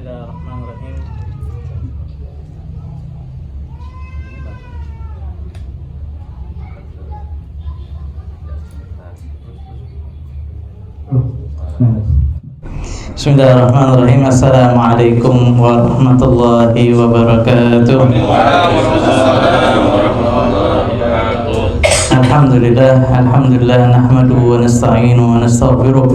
Bismillahirrahmanirrahim. Bismillahirrahmanirrahim. Assalamualaikum warahmatullahi wabarakatuh. Alhamdulillah nahmaduhu wa nasta'inuhu wa nastaghfiruh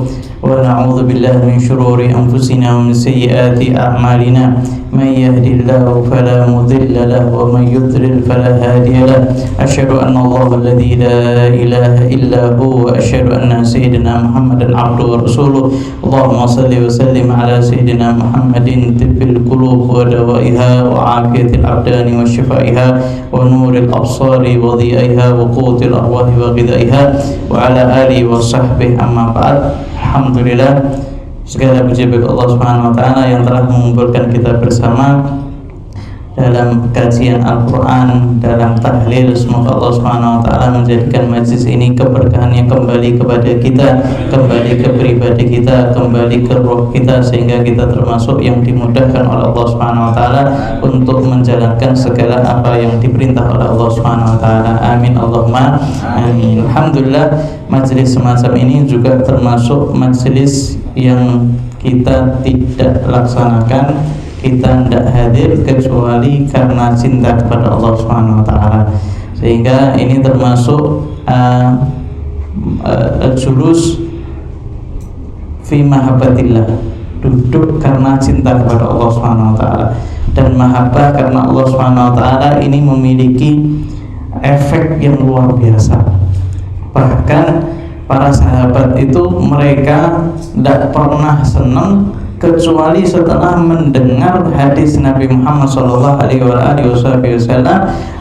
wa na'udzu billahi min shururi anfusina wa min sayyiati a'malina. May yahdihillahu fala mudilla lahu wa may yudlil fala hadiya lahu. Asyhadu anna Allaha alladzi la ilaha illa huwa wa asyhadu anna sayyidina Muhammadan abduhu wa rasuluh. Allahumma shalli wa sallim ala sayyidina Muhammadin tibbil qulub wa dawaiha wa afiyatil abdani wa shifaiha wa nuril absari wa dhiyaiha wa quwwatil arwahi wa ghidaiha wa ala alihi wa sahbihi. Amma ba'd. Alhamdulillah, segala puji bagi Allah Subhanahu wa taala yang telah mengumpulkan kita bersama dalam kajian Al-Qur'an, dalam tahlil. Semoga Allah Subhanahu wa taala menjadikan majlis ini keberkahannya kembali kepada kita, kembali ke pribadi kita, kembali ke roh kita, sehingga kita termasuk yang dimudahkan oleh Allah Subhanahu wa taala untuk menjalankan segala apa yang diperintah oleh Allah Subhanahu wa taala. Amin Allahumma amin. Alhamdulillah, majlis semacam ini juga termasuk majlis yang kita tidak laksanakan, kita tidak hadir kecuali karena cinta kepada Allah Subhanahu wa taala. Sehingga ini termasuk jurus fi mahabbatillah, duduk karena cinta kepada Allah Subhanahu wa taala. Dan mahabbah karena Allah Subhanahu wa taala ini memiliki efek yang luar biasa. Bahkan para sahabat itu mereka tidak pernah senang kecuali setelah mendengar hadis Nabi Muhammad SAW,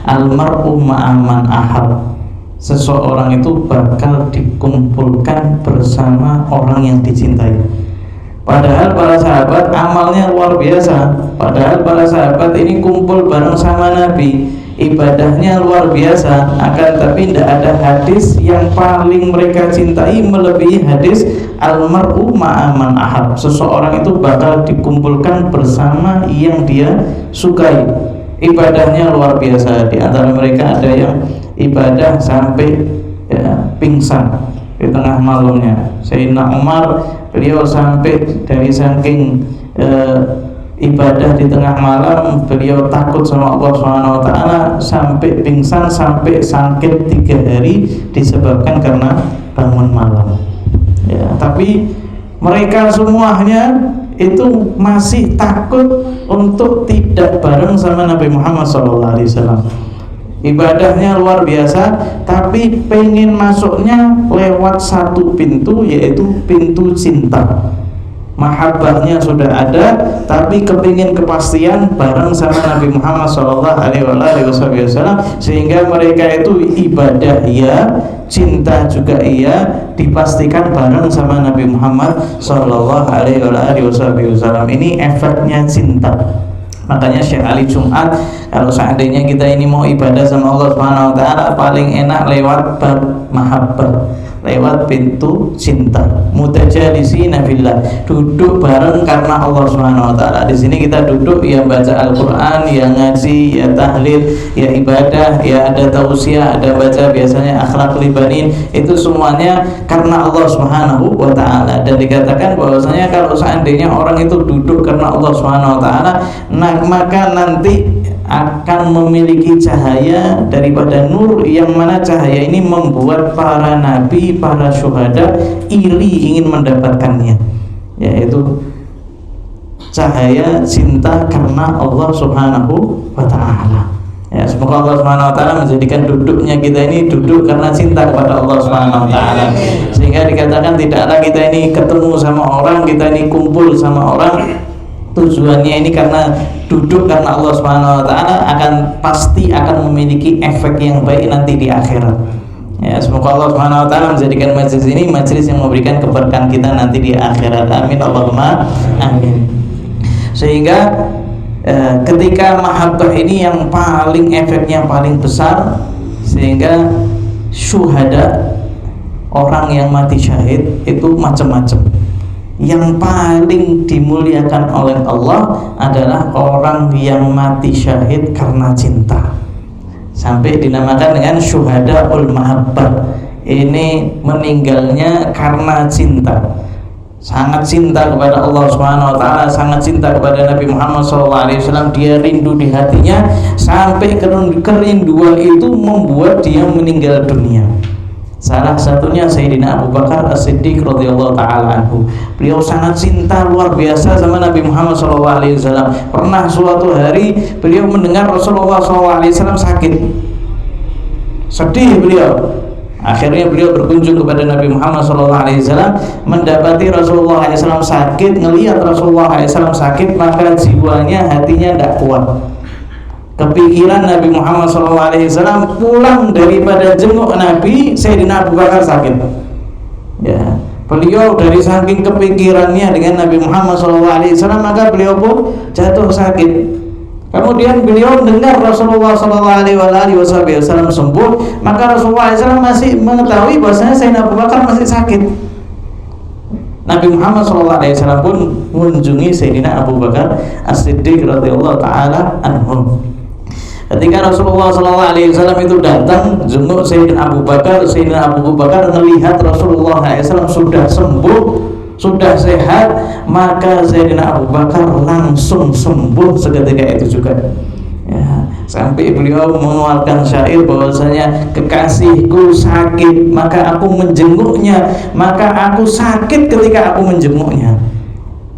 almar'u ma'aman ahab, seseorang itu bakal dikumpulkan bersama orang yang dicintai. Padahal para sahabat amalnya luar biasa, padahal para sahabat ini kumpul bareng sama Nabi, ibadahnya luar biasa, akan tapi tidak ada hadis yang paling mereka cintai melebihi hadis almar'u ma'aman ahab, seseorang itu bakal dikumpulkan bersama yang dia sukai. Ibadahnya luar biasa. Di antara mereka ada yang ibadah sampai pingsan di tengah malamnya. Sayyidina Umar, beliau sampai dari saking ibadah di tengah malam, beliau takut sama Allah Subhanahu wa taala sampai pingsan, sampai sakit 3 hari disebabkan karena bangun malam. Ya, tapi mereka semuanya itu masih takut untuk tidak bareng sama Nabi Muhammad SAW. Ibadahnya luar biasa, tapi pengen masuknya lewat satu pintu, yaitu pintu cinta. Mahabbahnya sudah ada, tapi kepingin kepastian bareng sama Nabi Muhammad SAW, sehingga mereka itu ibadah iya, cinta juga iya, dipastikan bareng sama Nabi Muhammad SAW. Ini efeknya cinta. Makanya Syekh Ali Jumat, kalau seandainya kita ini mau ibadah sama Allah Subhanahu wa taala, paling enak lewat bab mahabbah, lewat pintu cinta. Mutajalisina fillah, duduk bareng karena Allah Subhanahu wa taala. Di sini kita duduk ya baca Al-Qur'an, ya ngaji, ya tahlil, ya ibadah, ya ada tausiah, ada baca biasanya akhlak libanin. Itu semuanya karena Allah Subhanahu wa taala. Dan dikatakan bahwasanya kalau seandainya orang itu duduk karena Allah Subhanahu wa taala, maka nanti akan memiliki cahaya daripada nur, yang mana cahaya ini membuat para nabi, para syuhada iri ingin mendapatkannya, yaitu cahaya cinta karena Allah Subhanahu wa taala. Ya, semoga Allah Subhanahu wa taala menjadikan duduknya kita ini duduk karena cinta kepada Allah Subhanahu wa taala, sehingga dikatakan tidaklah kita ini ketemu sama orang, kita ini kumpul sama orang, tujuannya ini karena duduk karena Allah Subhanahu wa taala, pasti akan memiliki efek yang baik nanti di akhirat. Ya, semoga Allah Subhanahu wa taala menjadikan majlis ini majlis yang memberikan keberkahan kita nanti di akhirat. Amin Allahumma amin. Sehingga ketika mahabbah ini yang paling efeknya paling besar, sehingga syuhada, orang yang mati syahid itu macam-macam. yang paling dimuliakan oleh Allah adalah orang yang mati syahid karena cinta, sampai dinamakan dengan syuhadaul mahabbah. Ini meninggalnya karena cinta, sangat cinta kepada Allah Subhanahu wa taala, sangat cinta kepada Nabi Muhammad SAW. Dia rindu di hatinya sampai kerinduan itu membuat dia meninggal dunia. Salah satunya Sayyidina Abu Bakar As-Siddiq radhiyallahu taala anhu. Beliau sangat cinta luar biasa sama Nabi Muhammad SAW. Pernah suatu hari beliau mendengar Rasulullah SAW sakit, sedih beliau. Akhirnya beliau berkunjung kepada Nabi Muhammad SAW, mendapati Rasulullah SAW sakit, ngelihat Rasulullah SAW sakit, maka jiwanya, hatinya tidak kuat. Kepikiran Nabi Muhammad SAW, pulang daripada jenguk Nabi, Sayyidina Abu Bakar sakit. Ya, beliau dari saking kepikirannya dengan Nabi Muhammad SAW, maka beliau pun jatuh sakit. Kemudian beliau dengar Rasulullah SAW sembuh, maka Rasulullah SAW masih mengetahui bahwasanya Sayyidina Abu Bakar masih sakit. Nabi Muhammad SAW pun mengunjungi Sayyidina Abu Bakar As-Siddiq radhiyallahu taala anhu. Ketika Rasulullah SAW itu datang jenguk Sayyidina Abu Bakar, Sayyidina Abu Bakar melihat Rasulullah SAW sudah sembuh, sudah sehat, maka Sayyidina Abu Bakar langsung sembuh seketika itu juga. Ya, sampai beliau mengeluarkan syair bahwasanya kekasihku sakit maka aku menjenguknya, maka aku sakit ketika aku menjenguknya.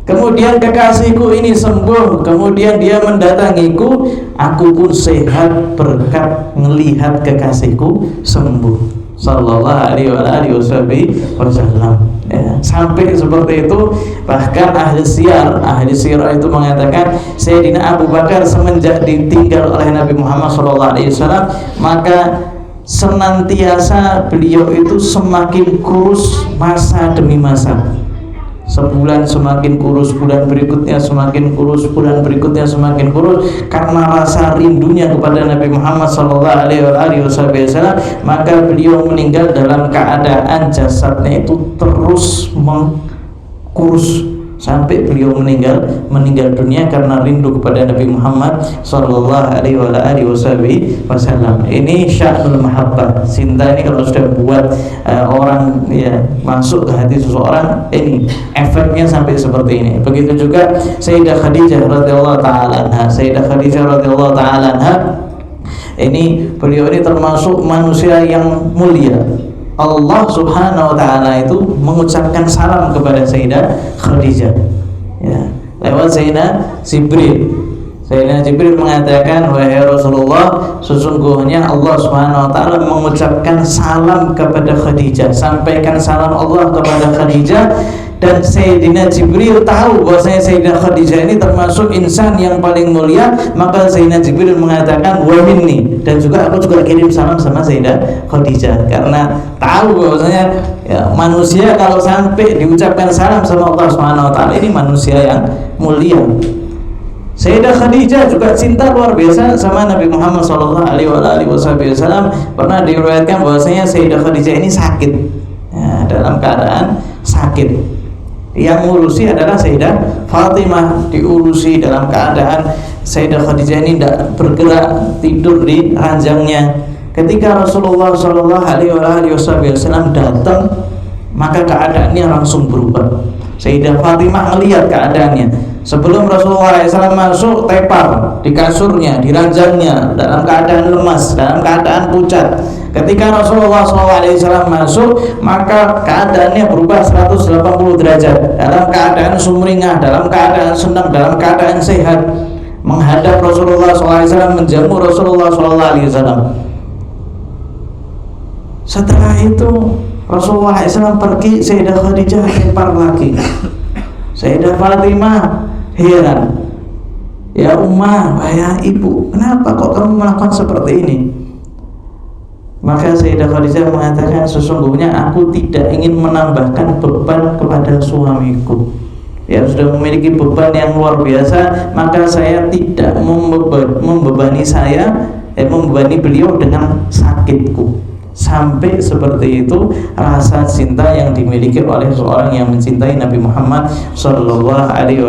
Kemudian kekasihku ini sembuh, kemudian dia mendatangiku, aku pun sehat berkat melihat kekasihku sembuh. Sallallahu alaihi wasallam. Ya, sampai seperti itu. Bahkan ahli sirah itu mengatakan Sayyidina Abu Bakar semenjak ditinggal oleh Nabi Muhammad SAW, maka senantiasa beliau itu semakin kurus masa demi masa. Sebulan semakin kurus, bulan berikutnya semakin kurus, bulan berikutnya semakin kurus, karena rasa rindunya kepada Nabi Muhammad SAW. Maka beliau meninggal dalam keadaan jasadnya itu terus mengkurus sampai beliau meninggal dunia karena rindu kepada Nabi Muhammad SAW. Ini sya'nul mahabbah. Cinta ini kalau sudah buat orang ya masuk ke hati seseorang, ini efeknya sampai seperti ini. Begitu juga Sayyidah Khadijah radhiyallahu taala anha. Sayyidah Khadijah radhiyallahu taala anha, ini beliau ini termasuk manusia yang mulia. Allah Subhanahu wa taala itu mengucapkan salam kepada Sayyidah Khadijah, ya, lewat Sayyidina Jibril. Sayyidina Jibril mengatakan, wahai Rasulullah, sesungguhnya Allah Subhanahu wa taala mengucapkan salam kepada Khadijah. Sampaikan salam Allah kepada Khadijah. Dan Sayyidina Jibril tahu bahwasanya Sayyidina Khadijah ini termasuk insan yang paling mulia, maka Sayyidina Jibril mengatakan wa minni, dan juga aku juga kirim salam sama Sayyidah Khadijah, karena tahu bahwasanya ya, manusia kalau sampai diucapkan salam sama Allah Subhanahu wa taala, ini manusia yang mulia. Sayyidah Khadijah juga cinta luar biasa sama Nabi Muhammad SAW. Pernah diriwayatkan bahwasanya Sayyidah Khadijah ini sakit, ya, dalam keadaan sakit. Yang ngurusi adalah Sayyidah Fatimah, diurusi dalam keadaan Sayyidah Khadijah ini tidak bergerak, tidur di ranjangnya. Ketika Rasulullah SAW datang, maka keadaannya langsung berubah. Sayyidah Fatimah melihat keadaannya. Sebelum Rasulullah SAW masuk, tepar di kasurnya, di ranjangnya, dalam keadaan lemas, dalam keadaan pucat. Ketika Rasulullah SAW masuk, maka keadaannya berubah 180 derajat. Dalam keadaan sumringah, dalam keadaan senang, dalam keadaan sehat, menghadap Rasulullah SAW, menjamu Rasulullah SAW. Setelah itu Rasulullah SAW pergi, Sayyidah Khadijah tepar lagi. Sayyidah Fatimah heran, ya Ummah, ya ibu, kenapa kok kamu melakukan seperti ini? Maka Sayyidah Khadijah mengatakan, sesungguhnya aku tidak ingin menambahkan beban kepada suamiku. Ya, sudah memiliki beban yang luar biasa, maka saya tidak membebani beliau dengan sakitku. Sampai seperti itu rasa cinta yang dimiliki oleh seorang yang mencintai Nabi Muhammad Sallallahu Alaihi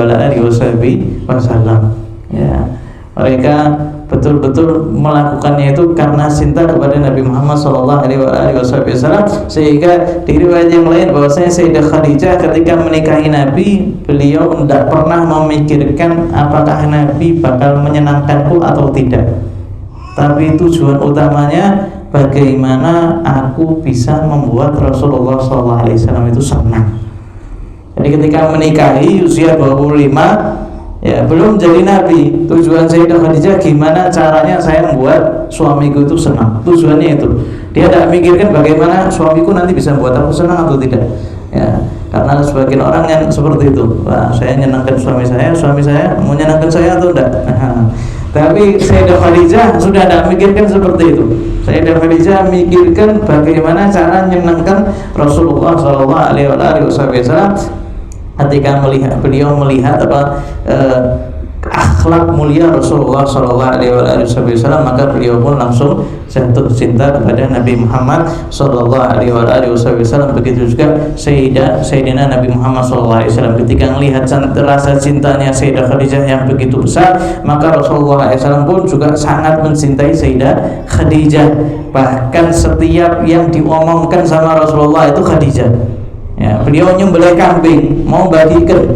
Wasallam. Ya, mereka betul-betul melakukannya itu karena cinta kepada Nabi Muhammad Sallallahu Alaihi Wasallam, sehingga di riwayat yang lain bahwasanya Sayyidah Khadijah ketika menikahi Nabi, beliau tidak pernah memikirkan apakah Nabi bakal menyenangkanku atau tidak, tapi tujuan utamanya bagaimana aku bisa membuat Rasulullah SAW itu senang. Jadi ketika menikahi usia 25, ya belum jadi Nabi, tujuan Sayyidah Khadijah gimana caranya saya membuat suamiku itu senang. Tujuannya itu. Dia tidak mikirkan bagaimana suamiku nanti bisa membuat aku senang atau tidak. Ya, karena sebagian orang yang seperti itu. Wah, saya menyenangkan suami saya mau menyenangkan saya atau tidak. Tapi Sayyidah Khadijah sudah tidak mikirkan seperti itu. Sayyidah Khadijah mikirkan bagaimana cara menyenangkan Rasulullah Sallallahu Alaihi Wasallam ketika beliau melihat akhlak mulia Rasulullah Sallallahu Alaihi Wasallam, maka beliau pun langsung jatuh cinta kepada Nabi Muhammad Sallallahu Alaihi Wasallam. Begitu juga Sayyidina Nabi Muhammad Sallallahu Alaihi Wasallam ketika melihat rasa cintanya Sayyidah Khadijah yang begitu besar, maka Rasulullah SAW pun juga sangat mencintai Sayyidah Khadijah. Bahkan setiap yang diomongkan sama Rasulullah itu Khadijah. Ya, beliau nyembelih kambing, mau bagikan,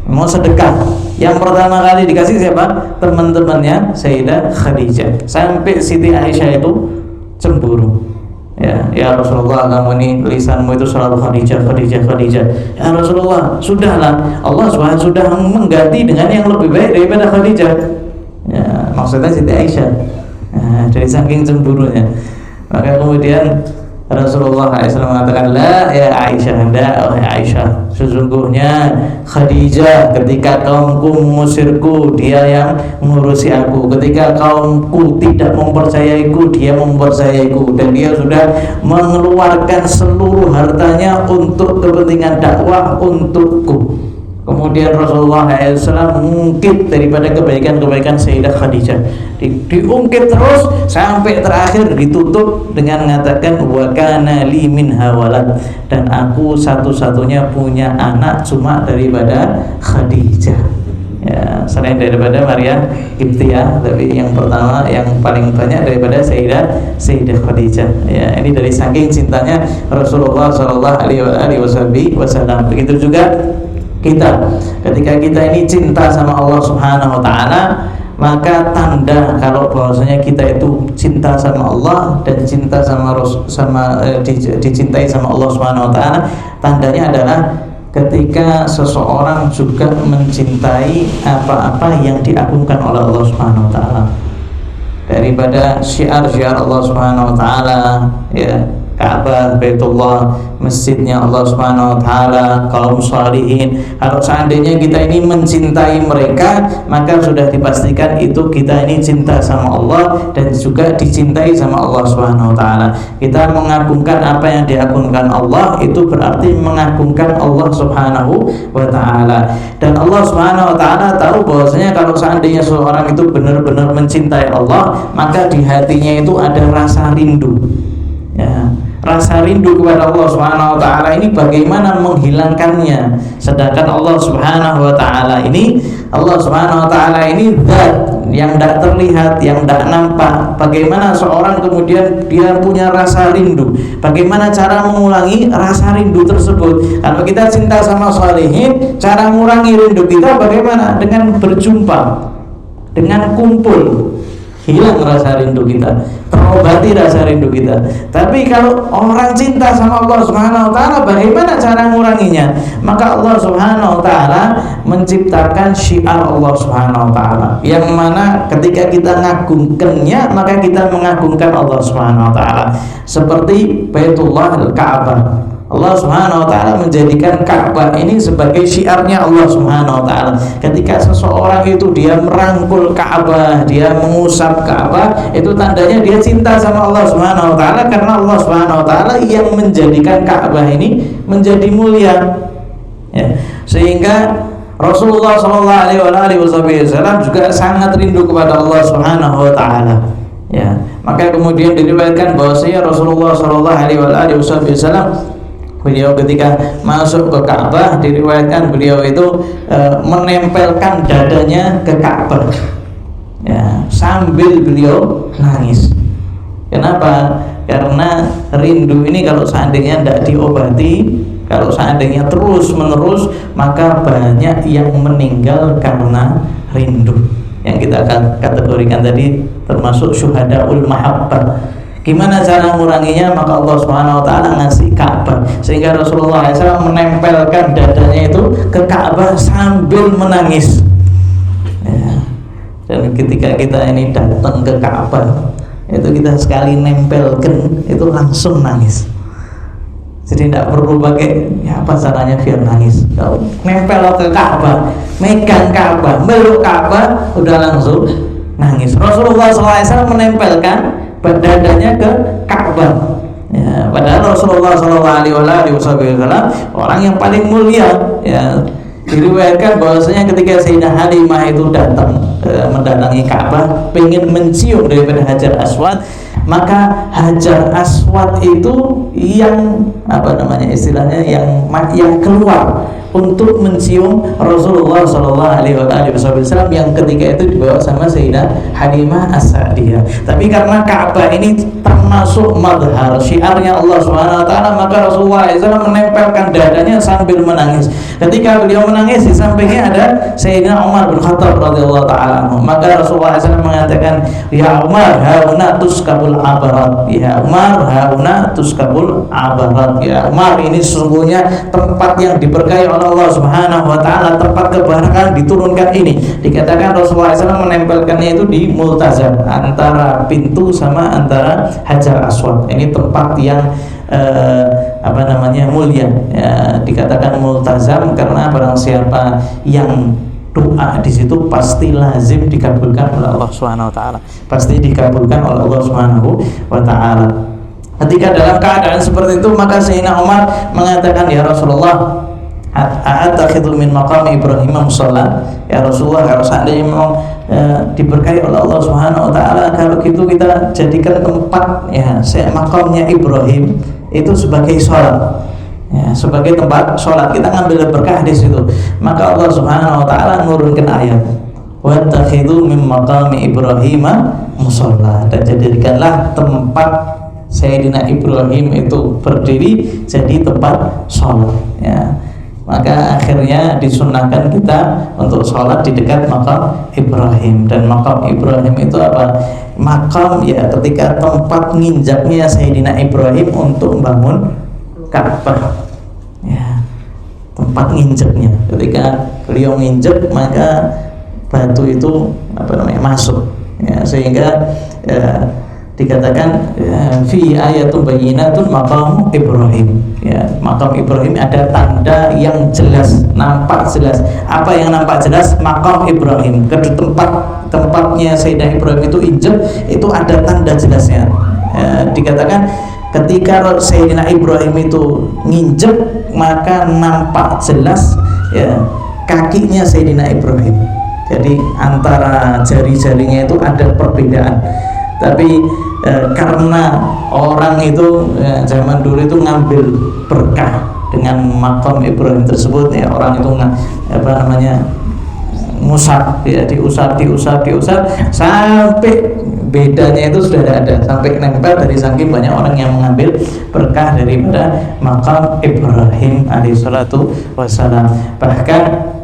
mau sedekah, yang pertama kali dikasih siapa? Teman-temannya Sayyidah Khadijah. Sampai Siti Aisyah itu cemburu. Ya Rasulullah, kamu ini lisanmu itu selalu Khadijah. Ya Rasulullah, sudahlah, Allah SWT sudah mengganti dengan yang lebih baik daripada Khadijah. Ya, maksudnya Siti Aisyah. Dari saking cemburunya, maka kemudian Rasulullah SAW mengatakan, la ya Aisyah, anda oh ya Aisyah, sesungguhnya Khadijah ketika kaumku mengusirku, dia yang mengurusi aku. Ketika kaumku tidak mempercayaiku, dia mempercayaiku, dan dia sudah mengeluarkan seluruh hartanya untuk kepentingan dakwah untukku. Kemudian Rasulullah SAW mengungkit daripada kebaikan-kebaikan Sayyidah Khadijah, diungkit terus sampai terakhir ditutup dengan mengatakan wa kana li minha walad, dan aku satu-satunya punya anak cuma daripada Khadijah. Ya, selain daripada Maria Qibtiyah, tapi yang pertama yang paling banyak daripada Sayyidah Khadijah. Ya, ini dari saking cintanya Rasulullah Sallallahu Alaihi Wasallam. Begitu juga kita, ketika kita ini cinta sama Allah Subhanahu wa Ta'ala, maka tanda kalau bahwasanya kita itu cinta sama Allah dan cinta dicintai sama Allah Subhanahu wa Ta'ala, tandanya adalah ketika seseorang juga mencintai apa-apa yang diagungkan oleh Allah Subhanahu wa Ta'ala, daripada syiar-syiar Allah Subhanahu wa Ta'ala, ya, Ka'bah, Baitullah, masjidnya Allah Subhanahu wa Ta'ala, kaum salihin. Kalau seandainya kita ini mencintai mereka, maka sudah dipastikan itu kita ini cinta sama Allah dan juga dicintai sama Allah Subhanahu wa Ta'ala. Kita mengagungkan apa yang diagungkan Allah, itu berarti mengagungkan Allah Subhanahu wa Ta'ala. Dan Allah Subhanahu wa Ta'ala tahu bahwasanya kalau seandainya seorang itu benar-benar mencintai Allah, maka di hatinya itu ada rasa rindu. Ya, rasa rindu kepada Allah Subhanahu wa Ta'ala ini bagaimana menghilangkannya? Sedangkan Allah Subhanahu wa Ta'ala ini zat yang tidak terlihat, yang tidak nampak. Bagaimana seorang kemudian dia punya rasa rindu? Bagaimana cara mengulangi rasa rindu tersebut? Kalau kita cinta sama sholihin, cara mengurangi rindu kita bagaimana? Dengan berjumpa, dengan kumpul, hilang rasa rindu kita, terobati rasa rindu kita. Tapi kalau orang cinta sama Allah Subhanahu wa Ta'ala, bagaimana cara menguranginya? Maka Allah Subhanahu wa Ta'ala menciptakan syiar Allah Subhanahu wa Ta'ala, yang mana ketika kita mengagungkannya, maka kita mengagungkan Allah Subhanahu wa Ta'ala. Seperti Baitullah Al-Ka'bah, Allah Subhanahu wa Ta'ala menjadikan Ka'bah ini sebagai syiarnya Allah Subhanahu wa Ta'ala. Ketika seseorang itu dia merangkul Ka'bah, dia mengusap Ka'bah, itu tandanya dia cinta sama Allah Subhanahu wa Ta'ala, karena Allah Subhanahu wa Ta'ala yang menjadikan Ka'bah ini menjadi mulia. Ya, sehingga Rasulullah SAW juga sangat rindu kepada Allah Subhanahu wa Ta'ala. Ya, Maka kemudian diriwayatkan bahwasanya Rasulullah Shallallahu Alaihi Wasallam beliau ketika masuk ke Ka'bah diriwayatkan beliau itu menempelkan dadanya ke Ka'bah, ya, sambil beliau nangis. Kenapa? Karena rindu ini kalau seandainya tidak diobati, kalau seandainya terus menerus, maka banyak yang meninggal karena rindu, yang kita akan kategorikan tadi termasuk syuhadaul mahabbah. Gimana cara menguranginya? Maka Allah Subhanahu wa taala ngasih Ka'bah, sehingga Rasulullah SAW menempelkan dadanya itu ke Ka'bah sambil menangis, ya. Dan ketika kita ini datang ke Ka'bah, itu kita sekali nempelkan itu langsung nangis. Jadi tidak perlu pakai ya apa caranya biar nangis. Kalau nempel ke Ka'bah, megang Ka'bah, meluk Ka'bah, udah langsung nangis. Rasulullah SAW menempelkan dadanya ke Ka'bah, ya, padahal Rasulullah SAW orang yang paling mulia, ya. Diriwayatkan bahwasanya ketika Sayyidah Halimah itu datang mendatangi Ka'bah, pengen mencium daripada Hajar Aswad, maka Hajar Aswad itu yang apa namanya istilahnya yang keluar untuk mencium Rasulullah Shallallahu Alaihi Wasallam yang ketika itu dibawa sama Sayyidah Halimah As-Sa'diyah. Tapi karena Ka'bah ini termasuk madhar syiarnya Allah Subhanahu Wa Taala, maka Rasulullah SAW menempelkan dadanya sambil menangis. Ketika beliau menangis, di sampingnya ada Sayyidina Umar bin Khattab radhiyallahu taala anhu. Maka Rasulullah SAW mengatakan, "Ya Umar, hauna tuskabul abarat. Ya Umar, hauna tuskabul abarat. Ya Umar, ini sesungguhnya tempat yang diberkahi oleh Allah Subhanahu wa taala, tempat keberkahan diturunkan ini." Dikatakan Rasulullah SAW menempelkannya itu di multazam, antara pintu sama antara Hajar Aswad. Ini tempat yang apa namanya mulia, ya, dikatakan multazam karena barang siapa yang doa di situ pasti lazim dikabulkan oleh Allah Subhanahu wa taala, pasti dikabulkan oleh Allah Subhanahu wa taala. Ketika dalam keadaan seperti itu, maka Sayyidina Umar mengatakan, "Ya Rasulullah, a'attakhidhu min maqam Ibrahim musalla." Ya Rasulullah, kalau seandainya memang diberkahi oleh Allah Subhanahu wa taala, kalau gitu kita jadikan tempat ya makamnya Ibrahim itu sebagai sholat, ya, sebagai tempat sholat, kita ngambil berkah di situ. Maka Allah Subhanahu wa taala nurunkan ayat, "Wattakhidhu min maqami Ibrahim musalla." Dan jadikanlah tempat Sayyidina Ibrahim itu berdiri jadi tempat sholat, ya. Maka akhirnya disunahkan kita untuk sholat di dekat makam Ibrahim. Dan makam Ibrahim itu apa? Makam, ya, ketika tempat nginjaknya Sayyidina Ibrahim untuk membangun Ka'bah, ya, tempat nginjaknya. Ketika beliau nginjek, maka batu itu apa namanya masuk, ya, sehingga dikatakan fi ayatun bayyinatun maqam Ibrahim, ya, makam Ibrahim ada tanda yang jelas, nampak jelas. Apa yang nampak jelas? Makam Ibrahim, tempatnya Sayyidina Ibrahim itu injek, itu ada tanda jelasnya. Dikatakan ketika Sayyidina Ibrahim itu nginjek, maka nampak jelas, ya, kakinya Sayyidina Ibrahim. Jadi antara jari-jarinya itu ada perbedaan. Tapi karena orang itu zaman dulu itu ngambil berkah dengan makam Ibrahim tersebut, ya, orang itu apa namanya ngusap, ya, diusap sampai bedanya itu sudah ada, sampai nempel dari saking banyak orang yang mengambil berkah daripada makam Ibrahim alaihissalatu wassalam. Bahkan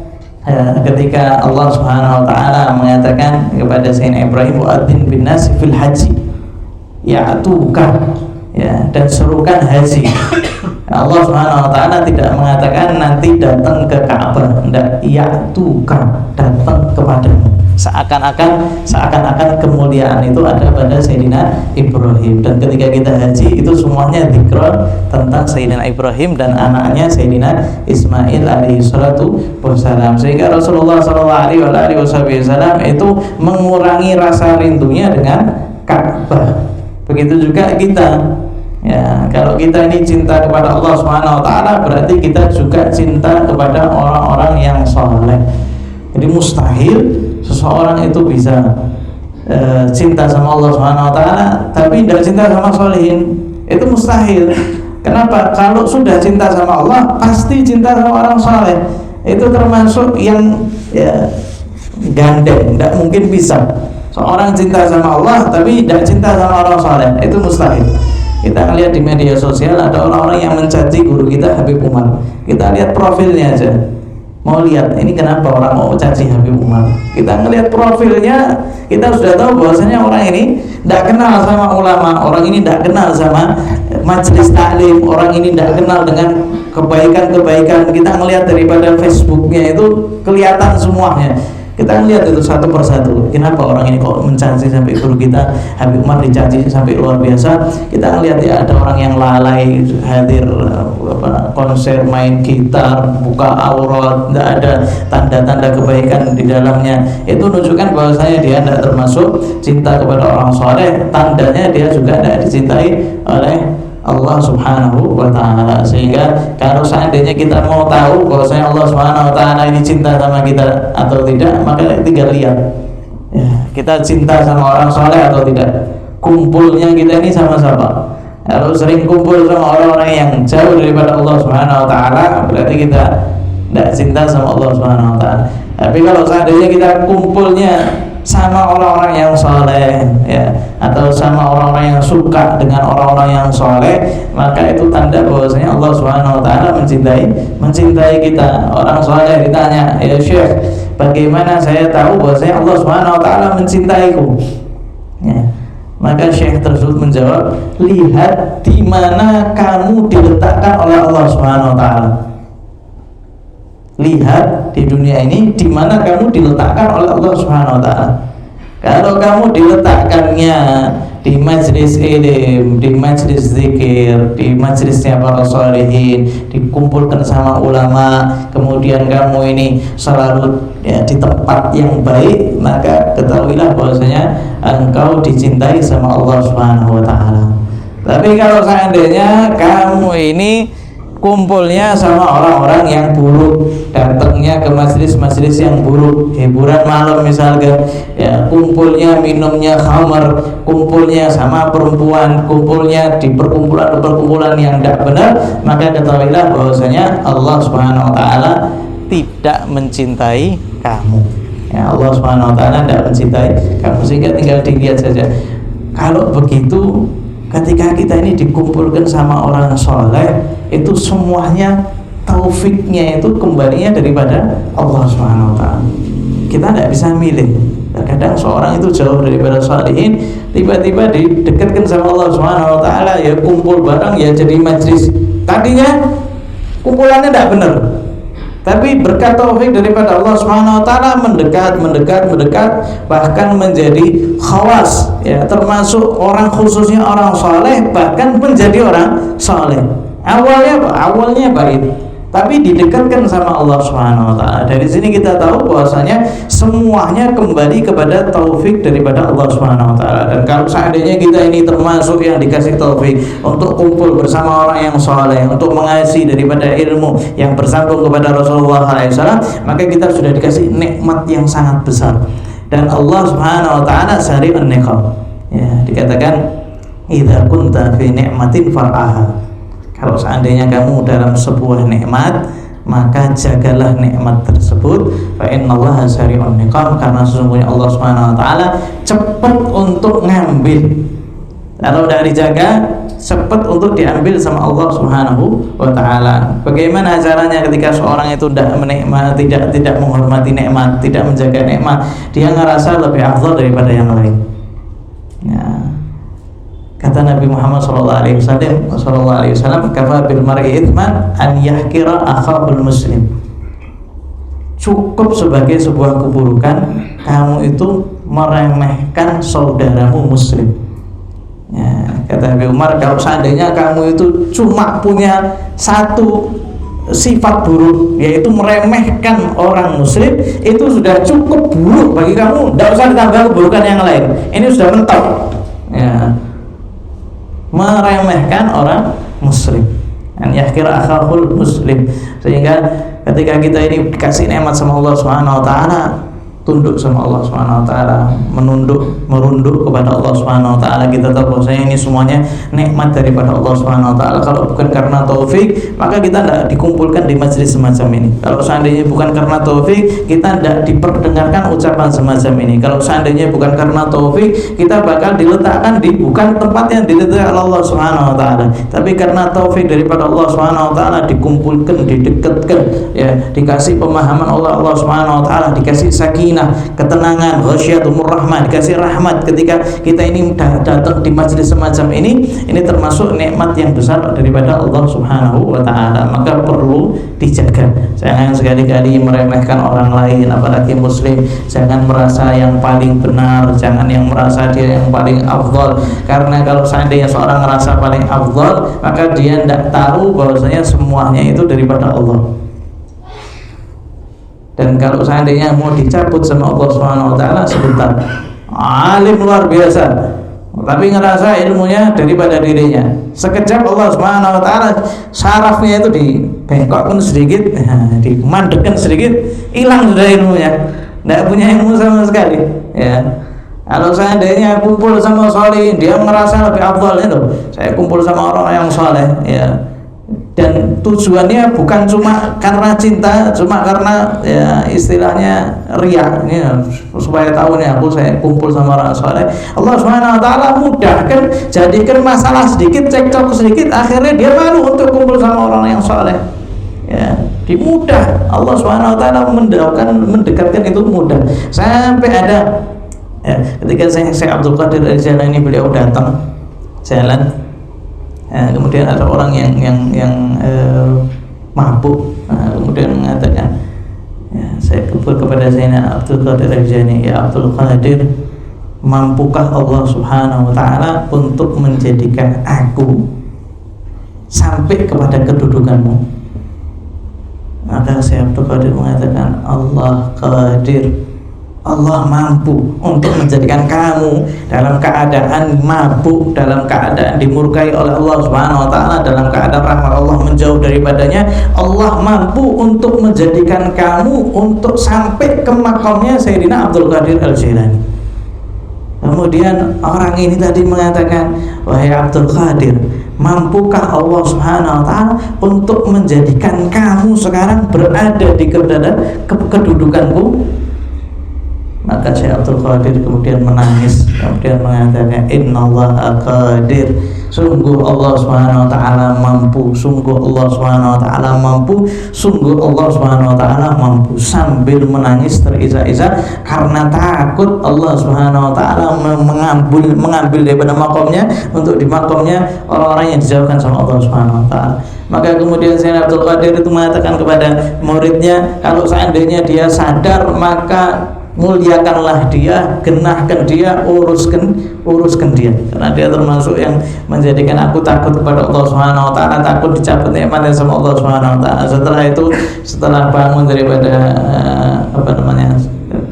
ketika Allah Subhanahu wa taala mengatakan kepada Sayyidina Ibrahim, "Wa'adzin bin nasi fil haji ya'tuka," ya, dan serukan haji. Allah Subhanahu wa taala tidak mengatakan nanti datang ke Ka'bah, enggak, ya'tuka, datang kepadamu. Seakan-akan kemuliaan itu ada pada Sayyidina Ibrahim. Dan ketika kita haji itu semuanya dzikr tentang Sayyidina Ibrahim dan anaknya Sayyidina Ismail alaihi salatu wassalam. Sehingga Rasulullah sallallahu alaihi wasallam itu mengurangi rasa rindunya dengan Ka'bah. Begitu juga kita, ya, kalau kita ini cinta kepada Allah Subhanahu wa taala, berarti kita juga cinta kepada orang-orang yang saleh. Jadi mustahil seseorang itu bisa cinta sama Allah Subhanahu wa taala tapi tidak cinta sama sholihin, itu mustahil. Kenapa? Kalau sudah cinta sama Allah pasti cinta sama orang saleh. Itu termasuk yang ya, gandeng, tidak mungkin bisa. Seorang cinta sama Allah tapi tidak cinta sama orang saleh, itu mustahil. Kita lihat di media sosial ada orang-orang yang mencaci guru kita Habib Umar. Kita lihat profilnya aja. Mau lihat ini kenapa orang mau caci Habib Umar? Kita ngelihat profilnya, kita sudah tahu bahwasanya orang ini tidak kenal sama ulama, orang ini tidak kenal sama majelis taklim, orang ini tidak kenal dengan kebaikan-kebaikan. Kita ngelihat daripada Facebooknya itu kelihatan semuanya. Kita lihat itu satu persatu. Kenapa orang ini kok mencaci sampai guru kita Habib Umar dicaci sampai luar biasa? Kita lihat ya ada orang yang lalai hadir konser, main gitar, buka aurat, tidak ada tanda-tanda kebaikan di dalamnya. Itu menunjukkan bahwasanya dia tidak termasuk cinta kepada orang soleh. Tandanya dia juga tidak dicintai oleh Allah Subhanahu wa taala. Sehingga kalau seandainya kita mau tahu bahwasanya Allah Subhanahu wa taala ini cinta sama kita atau tidak, maka tinggal lihat ya, kita cinta sama orang soleh atau tidak. Kumpulnya kita ini sama siapa? Kalau sering kumpul sama orang-orang yang jauh daripada Allah Subhanahu wa taala, berarti kita tidak cinta sama Allah Subhanahu wa taala. Tapi kalau seandainya kita kumpulnya sama orang-orang yang soleh ya, atau sama orang-orang yang suka dengan orang-orang yang soleh, maka itu tanda bahwasanya Allah Subhanahu wa taala mencintai kita. Orang soleh ditanya, ya Syekh, bagaimana saya tahu bahwasanya Allah Subhanahu wa taala mencintaiku? Ya. Maka Syekh tersebut menjawab, lihat di mana kamu diletakkan oleh Allah Subhanahu wa taala. Lihat di dunia ini di mana kamu diletakkan oleh Allah Subhanahu wa taala. Kalau kamu diletakkannya di majlis ilmu, di majlis zikir, di majlisnya para sholihin, dikumpulkan sama ulama, kemudian kamu ini selalu ya, di tempat yang baik, maka ketahuilah bahwasanya engkau dicintai sama Allah Subhanahu wa taala. Tapi kalau seandainya kamu ini kumpulnya sama orang-orang yang buruk, datangnya ke majelis-majelis yang buruk, hiburan malam misalkan, ya, kumpulnya minumnya khamar, kumpulnya sama perempuan, kumpulnya di perkumpulan yang tidak benar, maka ketahuilah bahwasanya Allah Subhanahu wa taala tidak mencintai kamu. Ya, Allah Subhanahu wa taala tidak mencintai kamu, sehingga tinggal dilihat saja. Kalau begitu, ketika kita ini dikumpulkan sama orang soleh, itu semuanya taufiknya itu kembalinya daripada Allah Subhanahu wa taala. Kita tidak bisa milih. Kadang seorang itu jauh daripada sholihin, tiba-tiba didekatkan sama Allah Subhanahu wa taala, ya kumpul bareng, ya jadi majlis. Tadinya kumpulannya tidak benar, tapi berkat taufik daripada Allah Subhanahu wa taala mendekat, bahkan menjadi khawas, ya, termasuk orang khususnya orang soleh, bahkan menjadi orang soleh. Awalnya baik, tapi didekatkan sama Allah Subhanahu wa taala. Dari sini kita tahu bahwasanya semuanya kembali kepada taufik daripada Allah Subhanahu wa taala. Dan kalau seandainya kita ini termasuk yang dikasih taufik untuk kumpul bersama orang yang soleh, untuk mengasihi daripada ilmu yang bersambung kepada Rasulullah SAW, maka kita sudah dikasih nikmat yang sangat besar. Dan Allah Subhanahu wa taala sari'un niqam. Ya, dikatakan idza kunta fi ni'matin far'aha. Kalau seandainya kamu dalam sebuah nikmat, maka jagalah nikmat tersebut. Fa innallaha sari'un niqam, karena sesungguhnya Allah Subhanahu wa taala cepat untuk ngambil. Kalau tidak dijaga, cepat untuk diambil sama Allah Subhanahu wa taala. Bagaimana caranya ketika seorang itu tidak menghormati nikmat, tidak menjaga nikmat, dia ngerasa lebih afdal daripada yang lain. Ya. Kata Nabi Muhammad SAW, kafa bil mar'i ithman an yahkira akhahul muslim. Cukup sebagai sebuah keburukan kamu itu meremehkan saudaramu muslim. Ya, kata Nabi Umar, kalau seandainya kamu itu cuma punya satu sifat buruk, yaitu meremehkan orang muslim, itu sudah cukup buruk bagi kamu, tidak usah ditambah keburukan yang lain. Ini sudah mentok. Ya, meremehkan orang muslim, an yahkira akhahul muslim. Sehingga ketika kita ini dikasih nikmat sama Allah Subhanahu wa taala, tunduk sama Allah Subhanahu wa taala, merunduk kepada Allah Subhanahu wa taala. Kita tahu bahwasanya ini semuanya nikmat daripada Allah Subhanahu wa taala. Kalau bukan karena taufik, maka kita tidak dikumpulkan di majelis semacam ini. Kalau seandainya bukan karena taufik, kita tidak diperdengarkan ucapan semacam ini. Kalau seandainya bukan karena taufik, kita bakal diletakkan di bukan tempat yang diletakkan Allah Subhanahu wa taala. Tapi karena taufik daripada Allah Subhanahu wa taala, dikumpulkan, didekatkan, ya, dikasih pemahaman Allah Subhanahu wa taala, dikasih sakinah, ketenangan, ghasyiatumur rahmah, dikasih rahmat ketika kita ini datang di majelis semacam ini termasuk nikmat yang besar daripada Allah Subhanahu wa taala. Maka perlu dijaga. Jangan sekali-kali meremehkan orang lain, apalagi muslim. Jangan merasa yang paling benar, jangan yang merasa dia yang paling afdal. Karena kalau seandainya seorang merasa paling afdal, maka dia tidak tahu bahwasanya semuanya itu daripada Allah. Dan kalau seandainya mau dicabut sama Allah Subhanahu wa taala, sebentar, alim luar biasa, tapi ngerasa ilmunya daripada dirinya. Sekejap Allah Subhanahu wa taala sarafnya itu dibengkokkan sedikit, dimandekkan sedikit, hilang sudah ilmunya. Tidak punya ilmu sama sekali, ya. Kalau seandainya kumpul sama soleh, dia merasa lebih afdal itu. Saya kumpul sama orang yang soleh, ya. Dan tujuannya bukan cuma karena cinta, cuma karena ya istilahnya riya, ya, supaya tahu nih saya kumpul sama orang soleh. Allah Subhanahu wa taala mudahkan, jadikan masalah sedikit, cekcok sedikit, akhirnya dia malu untuk kumpul sama orang yang soleh. Ya, dimudah Allah Subhanahu wa taala mendekatkan itu mudah. Sampai ada, ya, ketika saya Abdul Qadir Al-Jailani, beliau datang jalan, kemudian ada orang yang mabuk, kemudian mengatakan, ya, saya kepada Zainal Abdul Qadir Al-Jailani, ya Abdul Qadir, mampukah Allah Subhanahu wa taala untuk menjadikan aku sampai kepada kedudukanmu? Maka saya Abdul Qadir mengatakan, Allah qadir, Allah mampu untuk menjadikan kamu dalam keadaan mabuk, dalam keadaan dimurkai oleh Allah Subhanahu wa taala, dalam keadaan rahmat Allah menjauh daripadanya. Allah mampu untuk menjadikan kamu untuk sampai ke makamnya Sayyidina Abdul Qadir Al-Jailani. Kemudian orang ini tadi mengatakan, wahai Abdul Qadir, mampukah Allah Subhanahu wa taala untuk menjadikan kamu sekarang berada di kedudukanku? Maka Syekh Abdul Qadir kemudian menangis, kemudian mengatakan, innallaha qadir, sungguh Allah Subhanahu wa taala mampu, sungguh Allah Subhanahu wa taala mampu, sungguh Allah Subhanahu wa taala mampu, sambil menangis terisak-isak karena takut Allah Subhanahu wa taala mengambil daripada makomnya untuk di makomnya orang-orang yang dijauhkan sama Allah Subhanahu wa taala. Maka kemudian Syekh Abdul Qadir itu mengatakan kepada muridnya, kalau seandainya dia sadar, maka muliakanlah dia, genahkan dia, uruskan dia, karena dia termasuk yang menjadikan aku takut kepada Allah Subhanahu wa taala, takut dicabut nikmatnya sama Allah Subhanahu wa taala. Setelah itu, setelah bangun daripada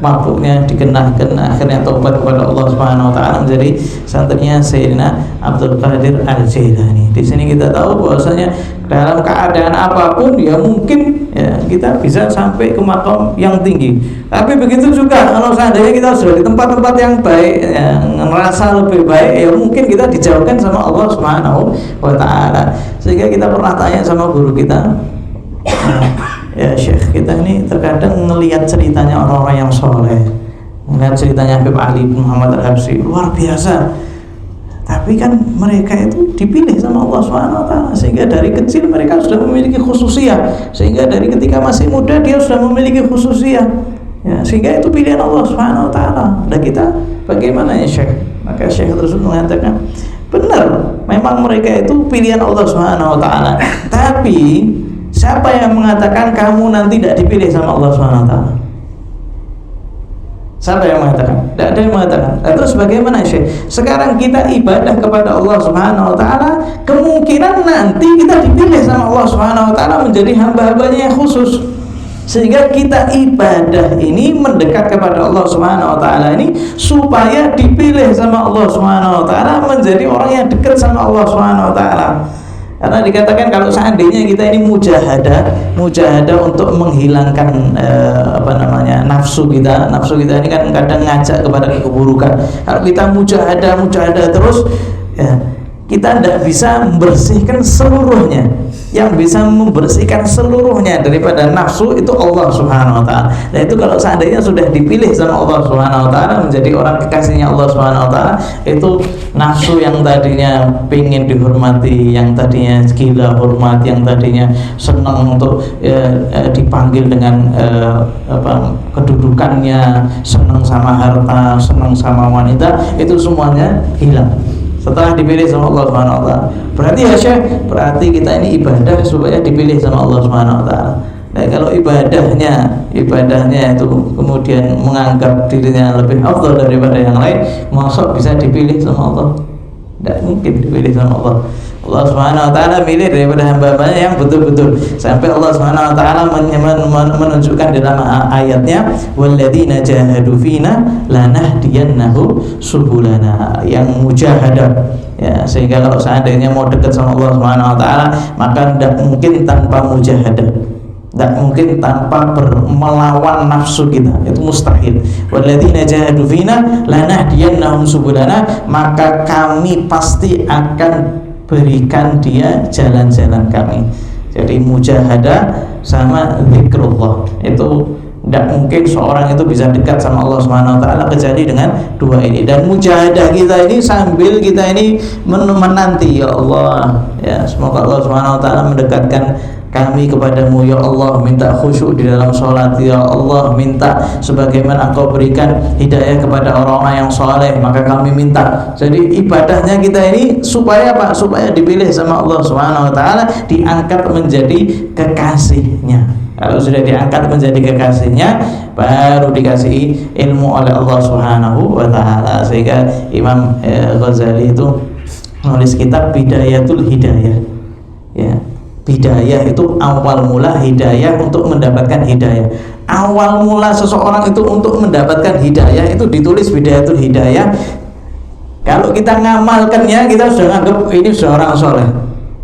mabuknya, digenahkan, akhirnya taubat kepada Allah Subhanahu wa taala, menjadi santrinya Sayyidina Abdul Qadir Al-Jailani. Di sini kita tahu bahwasanya dalam keadaan apapun ya mungkin ya kita bisa sampai ke makam yang tinggi. Tapi begitu juga kalau seandainya kita sudah di tempat-tempat yang baik, yang merasa lebih baik, ya mungkin kita dijauhkan sama Allah Subhanahu wa taala. Sehingga kita pernah tanya sama guru kita, ya Syekh, kita ini terkadang ngelihat ceritanya orang-orang yang soleh, ngelihat ceritanya Habib Ali bin Muhammad Al-Habsyi, luar biasa. Tapi kan mereka itu dipilih sama Allah Subhanahu wa taala, sehingga dari kecil mereka sudah memiliki khususiyah, sehingga dari ketika masih muda dia sudah memiliki khususiyah, ya, sehingga itu pilihan Allah Subhanahu wa taala. Dan kita bagaimana ya Syekh? Maka Syekh tersebut mengatakan, benar, memang mereka itu pilihan Allah Subhanahu wa taala. Tapi siapa yang mengatakan kamu nanti tidak dipilih sama Allah Subhanahu wa taala? Siapa yang mengatakan? Tidak ada yang mengatakan. Terus bagaimana Syekh? Sekarang kita ibadah kepada Allah Subhanahu wa taala, kemungkinan nanti kita dipilih sama Allah Subhanahu wa taala menjadi hamba-hambanya yang khusus. Sehingga kita ibadah ini mendekat kepada Allah Subhanahu wa taala ini supaya dipilih sama Allah Subhanahu wa taala menjadi orang yang dekat sama Allah Subhanahu wa taala. Karena dikatakan kalau seandainya kita ini mujahadah untuk menghilangkan nafsu kita ini kan kadang ngajak kepada keburukan. Kalau kita mujahadah terus, ya, kita tidak bisa membersihkan seluruhnya. Yang bisa membersihkan seluruhnya daripada nafsu itu Allah Subhanahu wa taala. Nah, itu kalau seandainya sudah dipilih sama Allah Subhanahu wa taala menjadi orang kekasihnya Allah Subhanahu wa taala, itu nafsu yang tadinya ingin dihormati, yang tadinya gila hormat, yang tadinya senang untuk dipanggil dengan kedudukannya, senang sama harta, senang sama wanita, itu semuanya hilang setelah dipilih sama Allah Subhanahu wa taala. Berarti ya Syekh, berarti kita ini ibadah supaya dipilih sama Allah Subhanahu wa taala. Nah, kalau ibadahnya itu kemudian menganggap dirinya lebih afdal daripada yang lain, masuk bisa dipilih sama Allah? Tidak mungkin dipilih sama Allah. Allah Subhanahu wa taala milih daripada hamba-hambanya yang betul-betul, sampai Allah Subhanahu wa taala menunjukkan dalam ayatnya, walladzina jahadu fina lanahdiyannahum subulana, yang mujahadah, ya, sehingga kalau seandainya mau dekat sama Allah Subhanahu wa taala, maka tidak mungkin tanpa mujahadah, tidak mungkin tanpa melawan nafsu kita, itu mustahil. Walladzina jahadu fina lanahdiyannahum subulana, maka kami pasti akan berikan dia jalan-jalan kami. Jadi mujahadah sama zikrullah, itu tidak mungkin seorang itu bisa dekat sama Allah Subhanahu wa taala kecuali dengan dua ini. Dan mujahadah kita ini sambil kita ini menanti, ya Allah, ya, semoga Allah Subhanahu wa taala mendekatkan kami kepadamu, ya Allah, minta khusyuk di dalam sholat, ya Allah, minta sebagaimana Engkau berikan hidayah kepada orang-orang yang soleh, maka kami minta. Jadi ibadahnya kita ini supaya apa? Supaya dipilih sama Allah Subhanahu wa taala, diangkat menjadi kekasihnya. Kalau sudah diangkat menjadi kekasihnya, baru dikasih ilmu oleh Allah Subhanahu wa taala. Sehingga Imam Ghazali itu menulis kitab Bidayatul Hidayah, ya. Hidayah itu awal mula hidayah untuk mendapatkan hidayah. Awal mula seseorang itu untuk mendapatkan hidayah itu ditulis Bidayatul Hidayah. Kalau kita ngamalkannya, kita sudah anggap ini sudah orang soleh.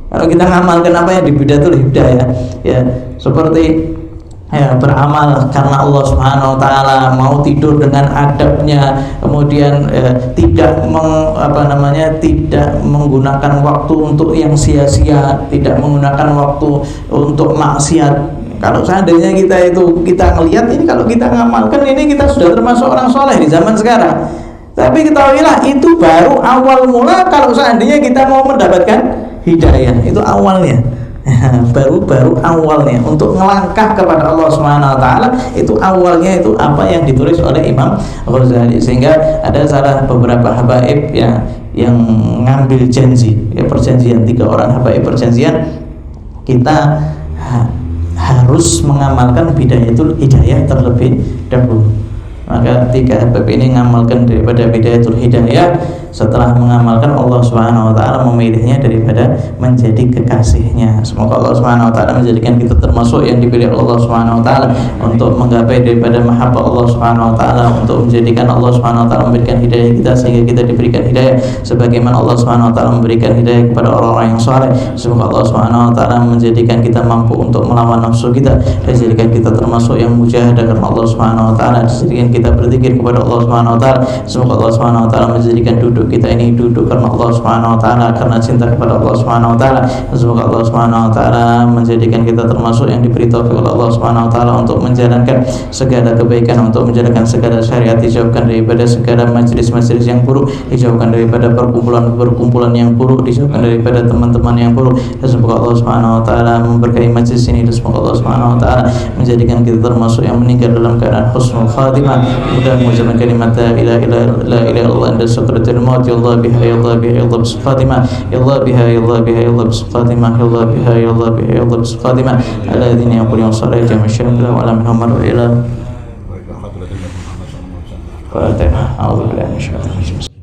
Kalau kita ngamalkan apa yang di Bidayatul Hidayah, ya, seperti ya, beramal karena Allah Subhanahu wa taala, mau tidur dengan adabnya, kemudian tidak tidak menggunakan waktu untuk yang sia-sia, tidak menggunakan waktu untuk maksiat. Kalau seandainya kita ngelihat ini, kalau kita ngamalkan ini, kita sudah termasuk orang soleh di zaman sekarang. Tapi ketahuilah, itu baru awal mula. Kalau seandainya kita mau mendapatkan hidayah, itu awalnya. baru awalnya untuk melangkah kepada Allah Subhanahu wa taala, itu awalnya itu apa yang ditulis oleh Imam Ghazali. Sehingga ada salah beberapa habaib yang ngambil janji, ya, perjanjian, 3 orang habaib perjanjian, kita harus mengamalkan Bidayatul Hidayah terlebih dahulu. Maka 3 habaib ini mengamalkan daripada Bidayatul Hidayah. Setelah mengamalkan, Allah Subhanahu wa taala memilihnya daripada menjadi kekasihnya. Semoga Allah Subhanahu wa taala menjadikan kita termasuk yang dipilih Allah Subhanahu wa taala untuk menggapai daripada mahabbah Allah Subhanahu wa taala, untuk menjadikan Allah Subhanahu wa taala memberikan hidayah kita sehingga kita diberikan hidayah sebagaimana Allah Subhanahu wa taala memberikan hidayah kepada orang-orang yang saleh. Semoga Allah Subhanahu wa taala menjadikan kita mampu untuk melawan nafsu kita, menjadikan kita termasuk yang mujahadah karena Allah Subhanahu wa taala, menjadikan kita berzikir kepada Allah Subhanahu wa taala. Semoga Allah Subhanahu wa taala menjadikan duduk kita ini duduk karena Allah Subhanahu wa taala, karena cinta kepada Allah Subhanahu wa taala. Semoga Allah Subhanahu wa taala menjadikan kita termasuk yang diberi taufik oleh Allah Subhanahu wa taala untuk menjalankan segala kebaikan, untuk menjalankan segala syariat, dijauhkan daripada segala majlis-majlis yang buruk, dijauhkan daripada perkumpulan yang buruk, dijauhkan daripada teman-teman yang buruk. Dan semoga Allah Subhanahu wa taala memberkahi majlis ini, dan semoga Allah Subhanahu wa taala menjadikan kita termasuk yang meninggal dalam keadaan husnul khatimah. Mudah mengucapkan kalimat la ilaha illallah anda sakratul maut. Ya Allah biha, ya Allah biha, ya Allah bisfatimah, ya Allah biha, ya Allah biha, ya Allah bisfatimah, ya Allah biha, ya Allah biha, ya Allah bisfatimah. Alladzina yaquluna salatu jama'an wa la minhum ila Fatihah. A'udzu billahi minasyaitonir rajim.